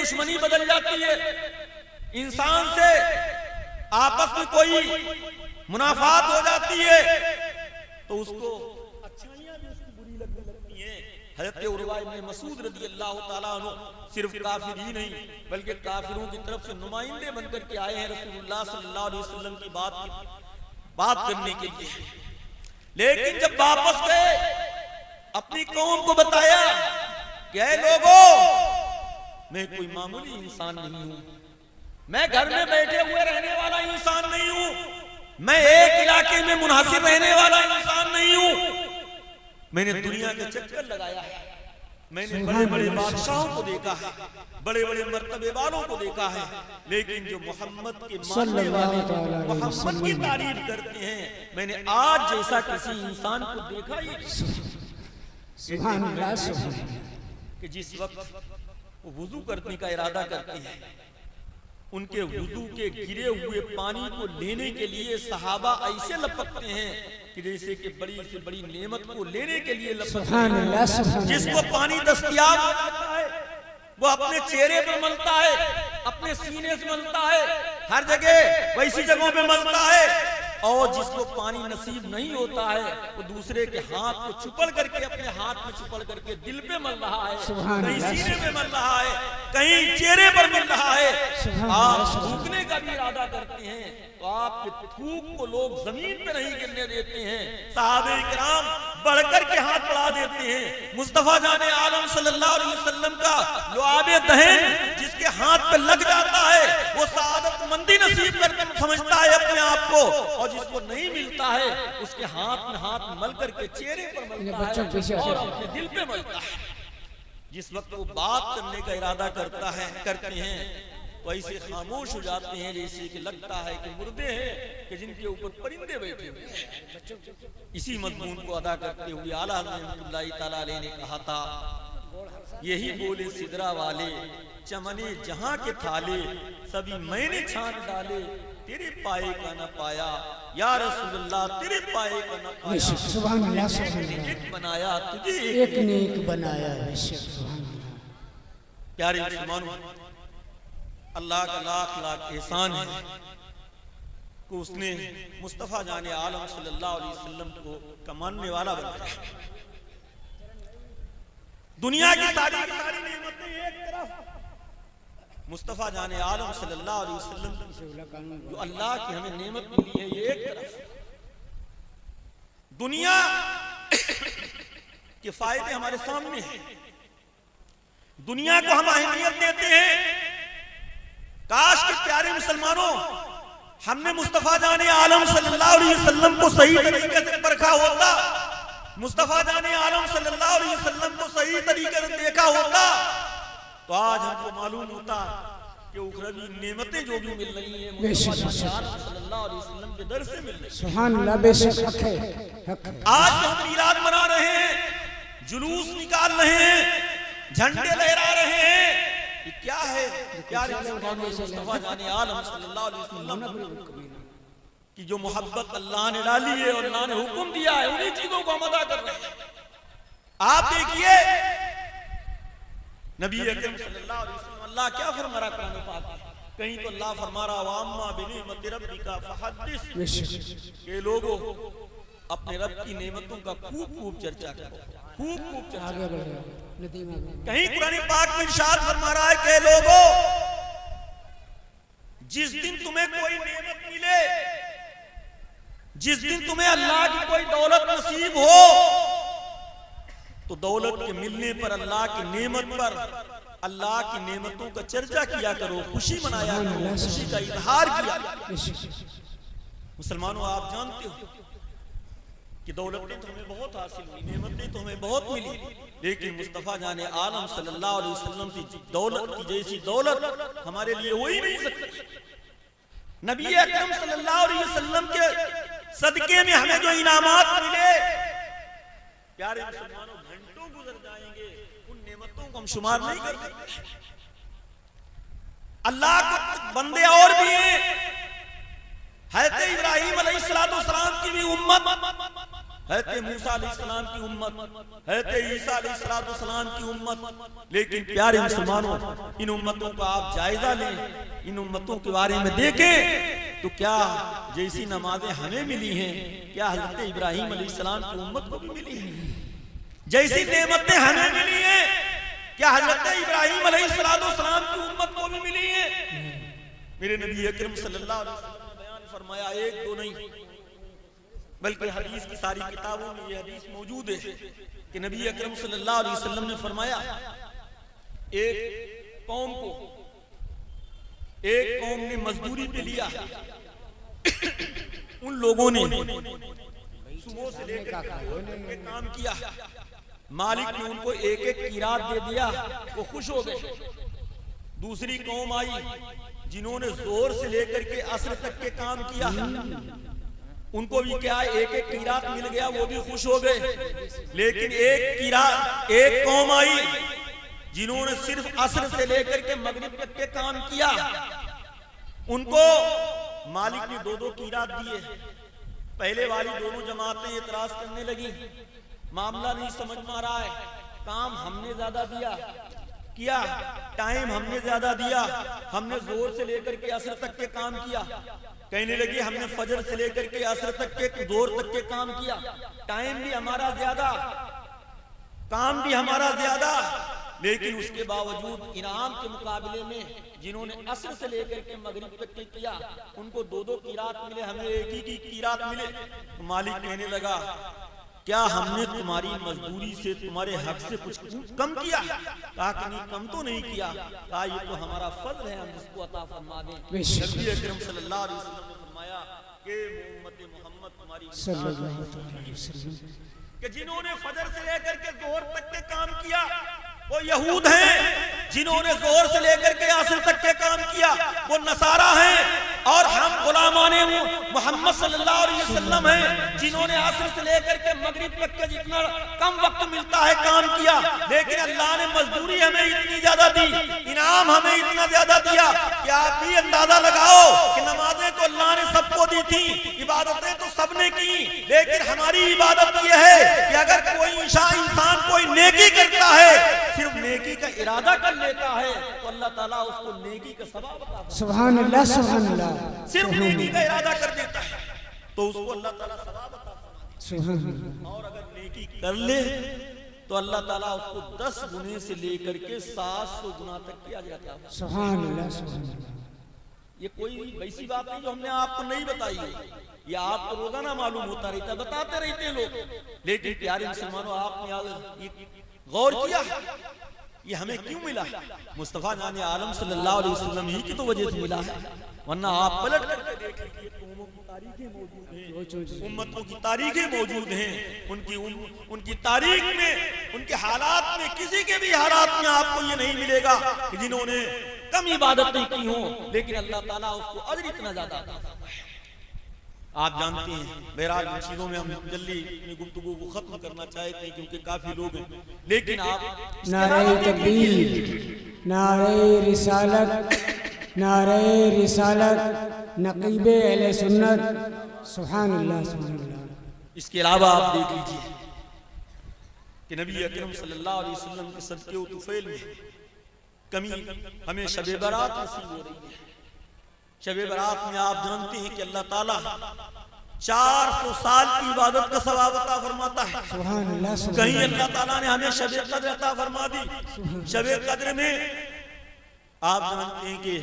दुश्मनी बदल जाती है, इंसान से आपस में कोई मुनाफात हो जाती है तो उसको अच्छाइयां भी उसको बुरी लगने लगती हैं। हज़रत उर्वा इब्न मसूद रज़ी अल्लाह ताला अन्हु सिर्फ काफिर ही नहीं बल्कि काफिरों की तरफ से नुमाइंदे बनकर के आए हैं रसूलुल्लाह सल्लल्लाहु अलैहि वसल्लम की बात करने के लिए। लेकिन जब वापस गए अपनी कौम को बताया कि ऐ लोगों, मैं कोई मामूली इंसान नहीं हूं, मैं घर में बैठे हुए रहने वाला इंसान नहीं हूं, मैं एक इलाके में मुनहसिर रहने वाला इंसान नहीं हूं, मैंने दुनिया के चक्कर लगाया है, मैंने बड़े बड़े बादशाहों को देखा है, बड़े बड़े मर्तबे वालों को देखा है, लेकिन जो मोहम्मद के मानने वाले मोहम्मद की तारीफ करते हैं मैंने आज जैसा किसी इंसान को देखा ही नहीं। कि जिस वक्त वो वुजू करने का इरादा करते हैं, उनके वुजू के गिरे हुए पानी को लेने के लिए सहाबा ऐसे लपकते हैं कि जैसे कि बड़ी से बड़ी नेमत को लेने के लिए लपकते हैं। जिसको पानी दस्तयाब होता है वो अपने चेहरे पर मलता है, अपने सीने से मलता है, हर जगह वैसी जगहों पे मलता है, और जिसको पानी नसीब नहीं होता है वो दूसरे के हाथ को चुपड़ करके अपने हाथ में चुपड़ करके दिल पे मल रहा है, कहीं सीने में मल रहा है, कहीं चेहरे पर मिल रहा है। आप थूकने का भी इरादा करते हैं तो आपके थूक को लोग जमीन पे नहीं गिरने देते हैं, सहाबे किराम बढ़कर के हाथ बढ़ा देते हैं। मुस्तफा जाने आलम सल्लल्लाहु अलैहि वसल्लम का लुआबे दहन जिसके हाथ पे लग जाता है वो सआदत मंदी नसीब करके समझता है अपने आप को, और जिसको नहीं मिलता है उसके हाथ में हाथ मल करके चेहरे पर मलता है और अपने दिल पे मलता है। जिस वक्त वो बात करने का इरादा करते हैं तो ऐसे खामोश हो जाते हैं जैसे कि लगता है कि मुर्दे हैं कि जिनके ऊपर परिंदे बैठे हुए हैं। इसी मजमून को अदा करते हुए आला हज़रत रहमतुल्लाहि तआला अलैहि ने कहा था, यही बोले सिदरा वाले चमने जहां के थाले, सभी मैंने छान डाले तेरे पाए का न पाया, या रसूलुल्लाह तेरे पाए का न पाया, सुभान अल्लाह, सुभान अल्लाह, एक बनाया तुझे एक ने एक बनाया। प्यारे मुसलमानों, अल्लाह का लाख लाख एहसान है कि उसने मुस्तफा जाने आलम सल्लल्लाहु अलैहि वसल्लम को कमाने वाला बनाया। दुनिया की सारी नेमतें एक तरफ, मुस्तफा जाने आलम सल्लल्लाहु अलैहि वसल्लम जो अल्लाह की हमें नेमत मिली है ये एक तरफ, दुनिया के फायदे हमारे सामने हैं, दुनिया को हम अहमियत देते हैं। काश के प्यारे मुसलमानों हमने मुस्तफा जाने आलम सल्लल्लाहु अलैहि वसल्लम को सही तरीके से परखा होता, मुस्तफा जाने आलम सल्लल्लाहु अलैहि वसल्लम को सही तरीके से देखा होता तो आज हमको मालूम होता कि उखरवी नेमतें जो भी मिल रही हैं मुस्तफा जाने आलम सल्लल्लाहु अलैहि वसल्लम के दर से मिल रही हैं। सुभान अल्लाह, बेशक हक है। आज हम मिलाद मना रहे हैं, जुलूस निकाल रहे हैं, झंडे लहरा रहे हैं, ये क्या है? प्यारे मुस्तफा जाने आलम सल्लल्लाहु अलैहि वसल्लम की जो मोहब्बत अल्लाह ने डाली है और अल्लाह ने हुक्म दिया है उन्हीं चीजों को हम अदा कर रहे हैं। आप देखिए नबी अकरम सल्लल्लाहु अलैहि वसल्लम अल्लाह क्या फरमा रहा कुरान पाक में, कहीं तो अल्लाह फरमा रहा वाम्मा बिनिमति रब्बिका फहद्दिस, के लोगों अपने रब की नेमतों का खूब चर्चा करो, खूब चर्चा करो। कहीं कुरान पाक में इरशाद फरमा रहा है कि लोगों जिस दिन तुम्हें कोई नेमत मिले, जिस दिन तुम्हें अल्लाह की कोई दौलत नसीब हो तो दौलत के मिलने पर अल्लाह की नेमत पर अल्लाह की नेमतों का चर्चा किया करो, खुशी मनाया करो, खुशी का इजहार किया। मुसलमानों आप जानते हो कि दौलतें तो हमें बहुत हासिल हुई, नेमतें तो हमें बहुत मिली, लेकिन मुस्तफा जाने आलम सल्लल्लाहु अलैहि वसल्लम की दौलत की जैसी दौलत हमारे लिए हो ही नहीं सकती। नबी अकरम सल्लल्लाहु अलैहि वसल्लम के सदके में हमें जो इनामात मिले, प्यारे मुसलमानों घंटों गुजर जाएंगे उन नेमतों को हम शुमार नहीं कर सकते। अल्लाह के बंदे और भी हैं, हज़रत इब्राहीम अलैहिस्सलाम की भी उम्मत हैते मूसा अलैहिस्सलाम की उम्मत, हैते ईसा अलैहिस्सलाम की उम्मत। लेकिन प्यारे मुसलमानों, इन उम्मतों का आप जायजा लें, इन उम्मतों के बारे में देखें तो क्या जैसी नमाजें हमें मिली हैं, क्या हजरत इब्राहिम अलैहिस्सलाम की उम्मत को भी मिली है? जैसी नेमतें हमें मिली हैं, क्या हजरत इब्राहिम अलैहिस्सलाम की उम्मत को भी मिली है? मेरे नबी अकरम सल्लल्लाहु अलैहि वसल्लम ने बयान फरमाया, एक दो नहीं बल्कि हदीस की सारी किताबों में ये हदीस मौजूद है कि नबी अकरम सल्लल्लाहु अलैहि वसल्लम ने फरमाया, एक कौम ने मजदूरी पे लिया, उन लोगों ने सुबह से लेकर के काम किया, मालिक ने उनको एक एक कीरात दे दिया, वो खुश हो गए। दूसरी कौम आई जिन्होंने जोर से लेकर के असर तक के काम किया, उनको भी क्या एक एक कीरात मिल गया, वो भी खुश हो गए। लेकिन एक कौम आई जिन्होंने सिर्फ असर से लेकर के मगरिब तक के काम किया, उनको मालिक ने दो दो कीरात दिए। पहले वाली दोनों जमातें एतराज करने लगी, मामला नहीं समझ में आ रहा है, काम हमने ज्यादा किया, टाइम हमने ज्यादा दिया, हमने जोर से लेकर के असर तक के काम किया। कहने लगी हमने फजर से लेकर के असर तक के जोर तक के काम किया, टाइम भी हमारा ज्यादा, काम भी हमारा ज्यादा, लेकिन उसके बावजूद इनाम के मुकाबले में जिन्होंने असर से लेकर के मगरिब तक के किया, उनको दो दो कीरात मिले, हमें एक ही की कीरात मिले। तो मालिक कहने लगा, क्या हमने तुम्हारी मजदूरी से, तुम्हारे हक से कुछ कम किया? कहा कि नहीं, कम तो नहीं किया। कहा ये तो हमारा फर्ज है, हम जिसको अता फरमा दें। नबी अकरम सल्लल्लाहु अलैहि वसल्लम ने फरमाया कि उम्मत मोहम्मद तुम्हारी सल्लल्लाहु अलैहि वसल्लम कि जिन्होंने फजर से लेकर के जोहर तक के काम किया वो यहूद हैं, जिन्होंने जोहर से लेकर के असर तक के काम किया वो नसारा हैं, और हम गुलामाने मोहम्मद सल्लल्लाहु अलैहि वसल्लम हैं जिन्होंने असर से लेकर के मगरिब तक के जितना कम वक्त मिलता है काम किया। लेकिन अल्लाह ने मजदूरी हमें इतनी ज्यादा दी, इनाम हमें इतना ज्यादा दिया कि आप भी अंदाजा लगाओ कि नमाजें तो अल्लाह ने सबको दी थी, इबादतें तो सबने की, लेकिन हमारी इबादत यह है कि अगर कोई इंसान कोई नेकी करता है, सिर्फ नेकी का इरादा कर लेता है, तो अल्लाह ताला उसको नेकी का सवाब अता फरमाता है। सुभान अल्लाह, सुभान अल्लाह। सिर्फ नेकी का इरादा कर देता है तो उसको अल्लाह ताला सवाब अता फरमाता है। सुभान अल्लाह। और अगर नेकी कर ले तो अल्लाह ताला उसको 10 गुने से लेकर के 700 गुना तक किया जाता है। सुभान अल्लाह, सुभान अल्लाह। ये कोई वैसी बात नहीं जो हमने आपको नहीं बताई है, ये आपको रोजाना मालूम होता रहता है, बताते रहते हैं लोग। लेकिन प्यारे मुसलमानों, आपने गौर किया ये हमें क्यों मिला? मुस्तफा जाने आलम सल्लल्लाहु अलैहि वसल्लम ही की तो वजह से मिला है, वरना आप पलट करके देख लीजिए, कौमों की तारीखें मौजूद हैं, उम्मतों की तारीखें मौजूद हैं, उनकी तारीख में, उनके हालात में, किसी के भी हालात में आपको ये नहीं मिलेगा कि जिन्होंने कम इबादतें की हों, लेकिन अल्लाह ताला उसको अजर इतना ज्यादा अता फरमाता है। आप जानते हैं, बहरहाल इन चीजों में हम जल्दी अपनी गुफ्तगू को खत्म करना चाहते हैं क्योंकि काफी लोग हैं, लेकिन आप नारे तकबीर, नारे रिसालत, नारे रिसालत, नकीबे अहले सुन्नत, सुभान अल्लाह, सुभान अल्लाह। इसके अलावा आप देख लीजिए कि नबी अकरम सल्लल्लाहु अलैहि वसल्लम के सदके व तुफैल में कमी हमें शब बारात नसीब हो रही है। शब बारात में आप जानते हैं कि अल्लाह ताला 400 साल की इबादत का सवाब अता फरमाता है। सुभान अल्लाह, सुभान कहीं अल्लाह ताला ने हमें शब कद्र अता फरमा दी। शब कद्र में आप जानते हैं कि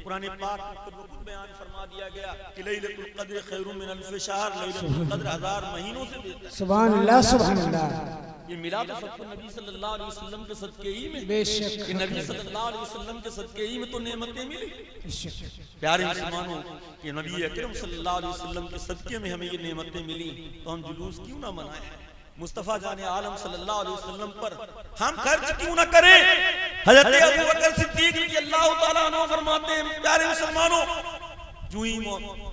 कुरान पाक में खुद बयान फरमा दिया गया कि लैलतुल कद्र खैरुम मिन अल्फ शहर, लैलतुल कद्र 1000 महीनों से बेहतर है। सुभान अल्लाह, सुभान अल्लाह। ये मिला तो सबको नबी सल्लल्लाहु अलैहि वसल्लम के सदके ही में, बेशक कि नबी सल्लल्लाहु अलैहि वसल्लम के सदके ही में तो नेमतें मिली। प्यारे मुसलमानों, कि नबी अकरम सल्लल्लाहु अलैहि वसल्लम के सदके में हमें ये नेमतें मिली, तो हम जुलूस क्यों ना मनाएं? मुस्तफा जाने आलम सल्लल्लाहु अलैहि वसल्लम पर हम खर्च क्यों ना करें? हजरत अबू बकर सिद्दीक रज़ियल्लाहु ताला अन्हु फरमाते हैं, प्यारे मुसलमानों, जो ही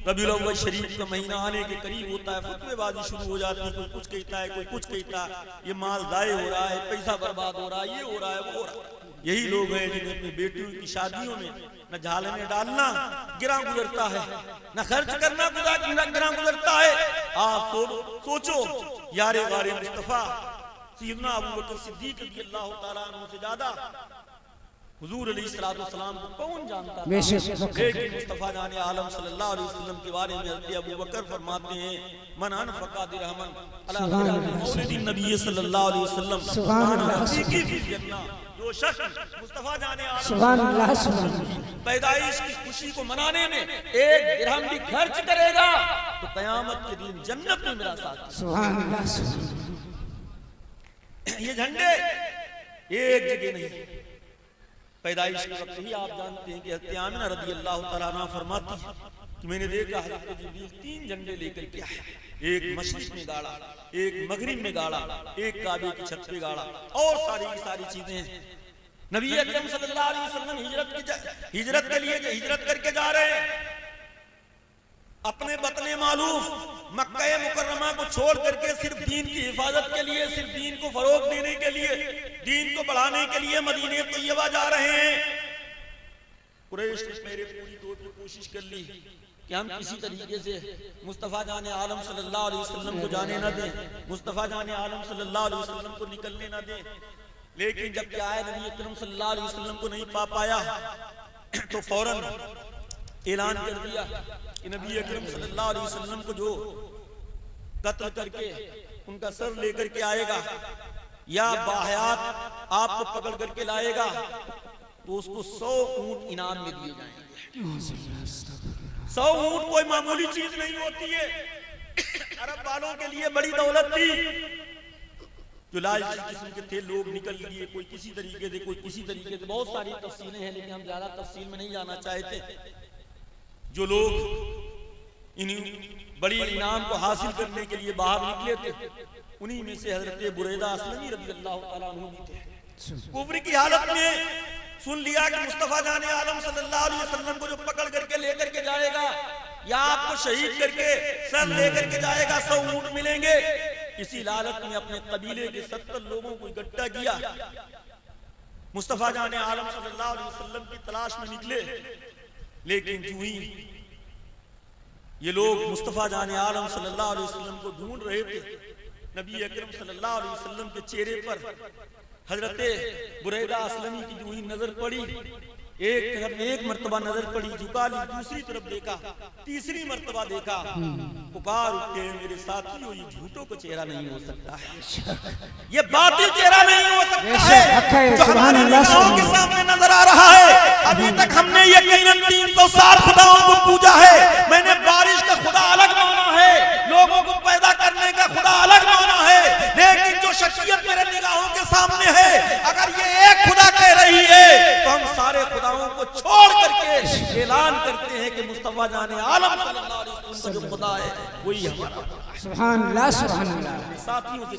रबीउल अव्वल शरीफ का महीना आने के करीब होता है, फतवेबाजी शुरू हो जाती है, कोई कुछ कहता है, कोई कुछ कहता है, ये माल दाए हो रहा है, पैसा बर्बाद हो रहा है, ये हो रहा है, वो हो रहा है। यही लोग हैं जिन्हें अपनी बेटियों की शादियों में न झाले में डालना गिरा गुजरता है, न खर्च करना गिरा गुजरता है। आप सोचो यारे वारे मुस्तफा सैयदना अबू बकर सिद्दीक रज़ियल्लाहु ताला अन्हु से ज्यादा हुजूर अलैहिस्सलाम को कौन जानता था? लेकिन मुस्तफा जाने आलम सल्लल्लाहु अलैहि वसल्लम के बारे में हज़रत अबू बकर फरमाते हैं, मन अनफक़ा दिरहमन अला मौलिदिन नबी सल्लल्लाहु अलैहि वसल्लम सुभान अल्लाह, जो शख्स मुस्तफा जाने आलम पैदाइश की खुशी को मनाने में एक दिरहम भी खर्च करेगा तो कयामत के दिन जन्नत में मेरा साथ। सुभान अल्लाह। ये झंडे एक जगह नहीं, पैदाइश के वक्त ही आप जानते हैं कि हज़रत आमिना रज़ियल्लाहु ताला अन्हा फरमाती है कि मैंने देखा हज़रत जिब्रील 3 झंडे लेकर के आए, एक मशरिक में गाड़ा, एक मगरिब में गाड़ा, एक काबे की छत पे गाड़ा, और सारी चीजें हैं। नबी अकरम सल्लल्लाहु अलैहि वसल्लम हिजरत के लिए हिजरत करके जा रहे हैं, अपने वतने मालूफ मक्का मुकर्रमा को छोड़ करके सिर्फ दीन की हिफाजत के लिए, सिर्फ दीन को फरोग देने के लिए, दीन को बढ़ाने के लिए मदीने तैयबा जा रहे हैं। कुरैश ने मेरे पूरी तौर पर कोशिश कर ली कि हम किसी तरीके से मुस्तफा जाने आलम सल्लल्लाहु अलैहि वसल्लम को जाने न दें, मुस्तफा जाने आलम सल्लल्लाहु अलैहि वसल्लम को निकलने न दें। लेकिन जब क्या है नबी अकरम सल्लल्लाहु अलैहि वसल्लम को नहीं पा पाया तो फौरन ऐलान कर दिया कि नबी अकरम सल्लल्लाहु अलैहि वसल्लम को जो कत्ल करके उनका सर लेकर के आएगा या बाहयात आपको पकड़ करके लाएगा तो उसको 100 ऊंट इनाम में दिए जाएंगे। 100 ऊंट कोई मामूली चीज नहीं होती है, अरब वालों के लिए बड़ी दौलत थी। जो लालची किस्म के थे लोग निकल लिए, कोई किसी तरीके से, कोई किसी तरीके से, बहुत सारी तफसीलें हैं लेकिन हम ज्यादा तफसील में नहीं जाना चाहते। जो लोग इन बड़ी इनाम को हासिल करने के लिए बाहर निकले थे उन्हीं में से हजरत बुरैदा असलमी रज़ियल्लाहु ताला अन्हु भी थे। कुफ्र की हालत में सुन लिया कि मुस्तफा जाने आलम सल्लल्लाहु अलैहि वसल्लम को जो पकड़ करके लेकर के जाएगा या आपको शहीद करके सर लेकर के जाएगा, 100 ऊंट मिलेंगे। इसी लालच में अपने कबीले के 70 लोगों को इकट्ठा किया, मुस्तफा जाने आलम सल्लल्लाहु अलैहि वसल्लम की तलाश में निकले। लेकिन जो ही ये लोग मुस्तफा जाने आलम सल्लल्लाहु अलैहि वसल्लम को ढूंढ रहे थे, नबी अकरम सल्लल्लाहु अलैहि वसल्लम के चेहरे पर हजरत बुरैदा असलमी की जो ही नजर पड़ी, एक तरफ एक मर्तबा नजर पड़ी, झुका ली, दूसरी तरफ देखा, तीसरी मर्तबा देखा, पुकार उठते हैं मेरे साथियों ये झूठों का चेहरा नहीं हो सकता है, ये बातिल चेहरा नहीं हो सकता है जो हमारे निगाहों के सामने नजर आ रहा है। अभी तक हमने यकीनन 360 खुदाओं को पूजा है, मैंने बारिश का खुदा अलग माना है, लोगों को पैदा करने का खुदा अलग माना है, लेकिन जो शख्सियत मेरे निगाहों के सामने है, अगर ये एक खुदा कह रही है तो हम सारे खुदाओं को छोड़ करके ऐलान करते हैं कि मुस्तफा जाने आलम सल्लल्लाहु अलैहि वसल्लम का जो खुदा है वही हमारा। सुभान अल्लाह, सुभान अल्लाह। साथियों से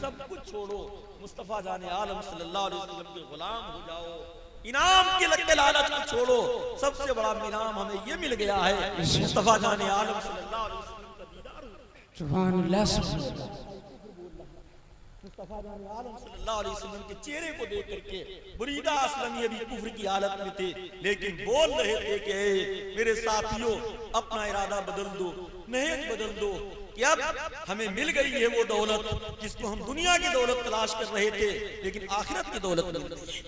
सब कुछ छोड़ो, मुस्तफा जाने आलम सल्लल्लाहु अलैहि वसल्लम के गुलाम हो जाओ, इनाम के लगते लालच को छोड़ो। सबसे बड़ा इनाम हमें ये मिल गया है मुस्तफा जाने आलम सल्लल्लाहु अलैहि वसल्लम का दीदार हो। सुभान अल्लाह, सुभान अल्लाह। मुस्तफा जाने आलम सल्लल्लाहु अलैहि वसल्लम के चेहरे को देख करके बुरैदा असलमी अभी कुफ्र की हालत में थे, लेकिन बोल रहे थे कि मेरे साथियों अपना इरादा बदल दो, नहेज बदल दो कि अब हमें मिल गई है वो दौलत जिसको हम दुनिया की दौलत तलाश कर रहे थे, लेकिन आखिरत की दौलत मिल गई है।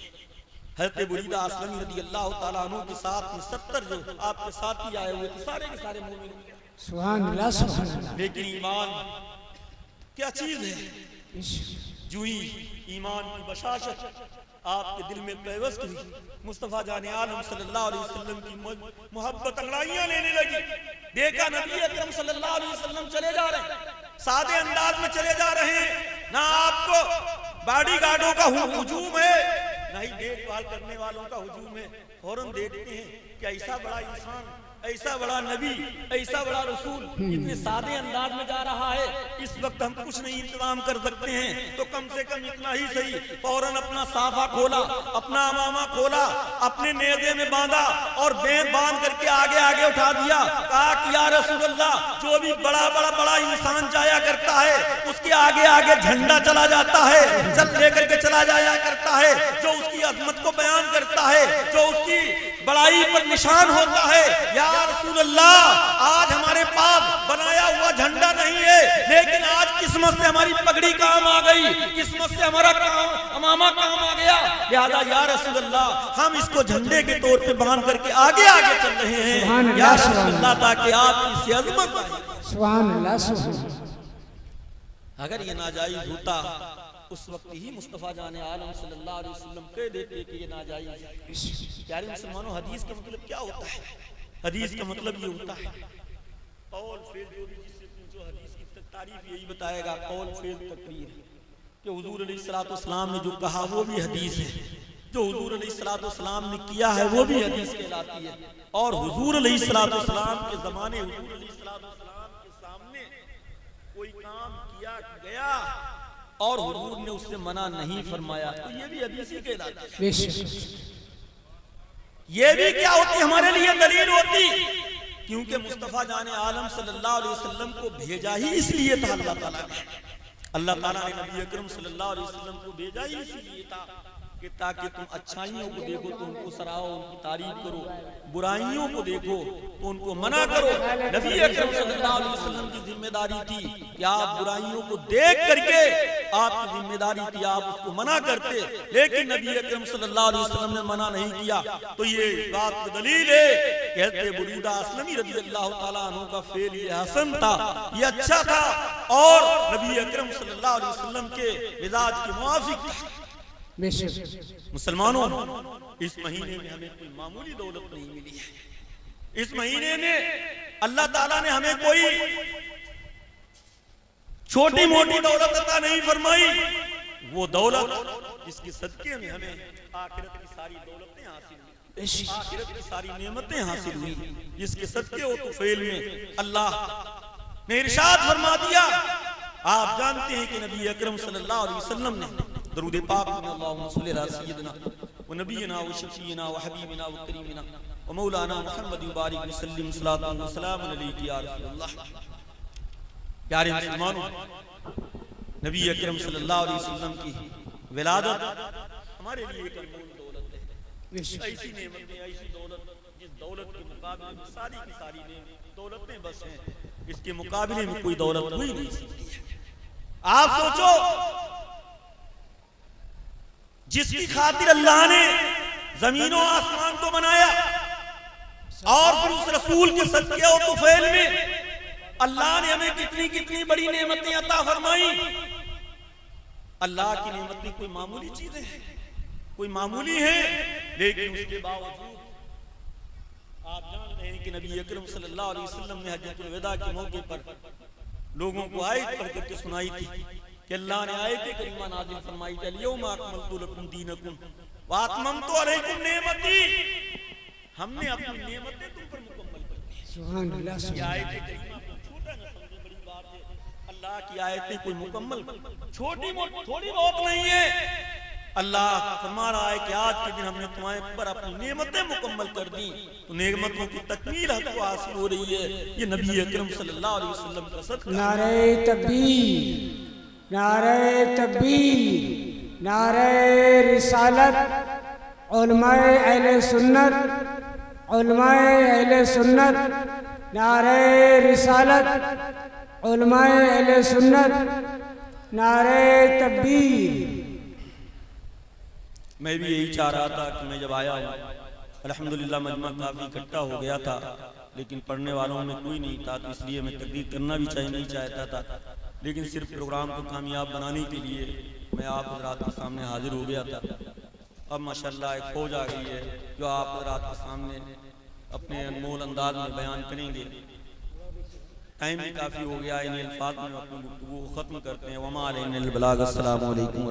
हज़रत बुरैदा असलमी रज़ियल्लाहु ताला अन्हु के साथ में 70 जो आपके साथी आए हुए थे सारे के सारे मोमिन। सुभान अल्लाह, सुभान अल्लाह। लेकिन ईमान क्या चीज है? जो ही ईमान की बशाशत आपके दिल में पैवस्त हुई, मुस्तफा जाने आलम सल्लल्लाहु अलैहि वसल्लम की मोहब्बत अंगड़ाइयां लेने लगी। देखा नबी अकरम सल्लल्लाहु अलैहि वसल्लम चले जा रहे हैं, सादे अंदाज में चले जा रहे हैं, ना आपको बॉडी गार्डों का हुजूम है ना ही देखभाल करने वालों का हुजूम है। फौरन देखते हैं कि ऐसा बड़ा इंसान, ऐसा बड़ा नबी, ऐसा बड़ा रसूल इतने सादे अंदाज में जा रहा है। इस वक्त हम कुछ नहीं इंतजाम कर सकते हैं तो कम से कम इतना ही सही, फौरन अपना साफा खोला, अपना अमामा खोला, अपने नेज़े में बांधा और बेंत बांध करके आगे आगे उठा दिया। कहा कि या रसूल अल्लाह, जो भी बड़ा इंसान जाया करता है उसके आगे आगे झंडा चला जाता है, चल लेकर के चला जाया करता है, जो उसकी अजमत को बयान करता है, जो उसकी बड़ाई पर निशान होता है। या रसूल अल्लाह, आज हमारे पास बनाया हुआ झंडा नहीं है, लेकिन आज किस्मत से हमारी पगड़ी काम आ गई, किस्मत से हमारा अमामा काम आ गया। लिहाजा या रसूल अल्लाह, हम इसको झंडे के तौर पे बांध करके आगे आगे चल रहे हैं या रसूल अल्लाह, ताकि आपकी अजमत आए। सुभान अल्लाह, सुभान अल्लाह। अगर ये नाजायज होता उस वक्त ही मुस्तफ़ा जाने आलम सल्लल्लाहु अलैहि वसल्लम कह देते कि ये नाजायज है। प्यारे मुसलमानों, हदीस का मतलब क्या होता है? हदीस का मतलब ये होता है कौल फेल, जो भी जिससे पूछो हदीस की तारीफ यही बताएगा, कौल फेल तकरीर, कि हुजूर अलैहिस्सलाम ने जो कहा वो भी हदीस है, जो हुजूर अलैहिस्सलाम ने किया है वो भी हदीस कहलाती है। और हुजूर अलैहिस्सलाम के ज़माने, हुजूर अलैहिस्सलाम के सामने कोई काम किया गया और हुजूर ने उससे मना नहीं फरमाया तो ये भी हदीस ही कहलाता है। ये भी क्या होती हमारे लिए दलील होती, क्योंकि मुस्तफ़ा जाने आलम सल्लल्लाहु अलैहि वसल्लम को भेजा ही इसलिए था अल्लाह ताला ने। अल्लाह ताला ने नबी अकरम सल्लल्लाहु अलैहि वसल्लम को भेजा ही इसलिए था कि ताकि तुम अच्छाइयों को देखो तो उनको सराहो, उनकी तारीफ करो, बुराइयों को देखो तो उनको मना करो। नबी अकरम सल्लल्लाहु अलैहि वसल्लम की जिम्मेदारी थी कि आप बुराइयों को देख करके, आपकी जिम्मेदारी थी आप उसको मना करते, लेकिन नबी अकरम सल्लल्लाहु अलैहि वसल्लम ने मना नहीं किया। तो ये बात की दलील है, कहते बुरीदा असलमी रज़ियल्लाहु ताला अन्हु का फेल ये हसन था, ये अच्छा था और नबी अकरम सल्लल्लाहु अलैहि वसल्लम के मिजाज के मुआफिक था। मुसलमानों, इस महीने में हमें कोई मामूली दौलत नहीं मिली है। इस महीने में अल्लाह ताला ने हमें कोई छोटी मोटी दौलत अता नहीं फरमाई। वो दौलत जिसके सदके में हमें आखिरत की सारी दौलतें हासिल हुई, आखिरत की सारी नेमतें हासिल हुई, जिसके सदके हो तो फेल में अल्लाह ने इरशाद फरमा दिया। आप जानते हैं कि नबी अकरम सल्लल्लाहु अलैहि वसल्लम ने दरूद पाक में अल्लाहुम्मा सल्ली अला सय्यिदिना व नबियिना व शफीना व हबीबिना व करीमिना व मौलाना मुहम्मद व बारिक व सल्लिम सलातन व सलामुन अलैका या रसूलल्लाह। प्यारे मुसलमानों, नबी अकरम सल्लल्लाहु अलैहि वसल्लम की विलादत हमारे लिए एक अनमोल दौलत है। ऐसी नेमत है, ऐसी दौलत जिस दौलत के मुकाबले में सारी की सारी दौलतें बस हैं, इसके मुकाबले में कोई दौलत हुई नहीं सकती है। आप सोचो, जिसकी खातिर अल्लाह ने जमीनों आसमान को बनाया और फिर उस रसूल के सदके और तुफैल में अल्लाह ने हमें कितनी कितनी बड़ी नेमतें अता फरमाई। अल्लाह की नेमतें कोई मामूली चीजें हैं, कोई मामूली है, लेकिन उसके बावजूद आप जान रहे हैं कि नबी अकरम सल्लल्लाहु अलैहि वसल्लम ने हज्जतुल विदा के मौके पर लोगों को आयत पढ़ करके सुनाई थी कि अल्लाह ने आयत करीमा नाज़िल फरमाई थी, अल-यौमा अकमलतु लकुम दीनकुम व अतममतु अलैकुम नेमती। हमने अपनी नेमतें तुम पर मुकम्मल कर दी। सुभान अल्लाह। ये आयत करीमा छोटा न समझो, बड़ी बात है। अल्लाह की आयतें कोई मुकम्मल छोटी मोटी थोड़ी बहुत नहीं है। अल्लाह फरमा रहा है कि आज के दिन हमने तुम्हारे पर अपनी नेमतें मुकम्मल कर दी, तो नेमतों की तकमील हमको हासिल हो रही है। ये नबी अकरम सल्लल्लाहु अलैहि वसल्लम का सदका। नारे तकबीर, नारे तकबीर, नारे रिसालत, उलमाए अहले सुन्नत, उलमाए अहले सुन्नत, नारे रिसालत, उलमाए अहले सुन्नत, नारे तकबीर। मैं भी यही चाह रहा था कि मैं जब आया हूँ, अल्हम्दुलिल्लाह मजमा काफ़ी इकट्ठा हो गया था, लेकिन पढ़ने वालों में कोई नहीं था, तो इसलिए मैं तकरीर करना भी नहीं चाहता था। लेकिन सिर्फ प्रोग्राम को कामयाब बनाने के लिए मैं आप हज़रात के सामने हाजिर हो गया था। अब माशाल्लाह एक फौज आ गई है जो आप हज़रात के सामने अपने अनमोल अंदाज में बयान करेंगे। टाइम भी काफ़ी हो गया, इन अल्फाज में अपनी गुफ्तगू को ख़त्म करते हैं। वमा अलैना इल्ला अल बलाग। अस्सलामु अलैकुम।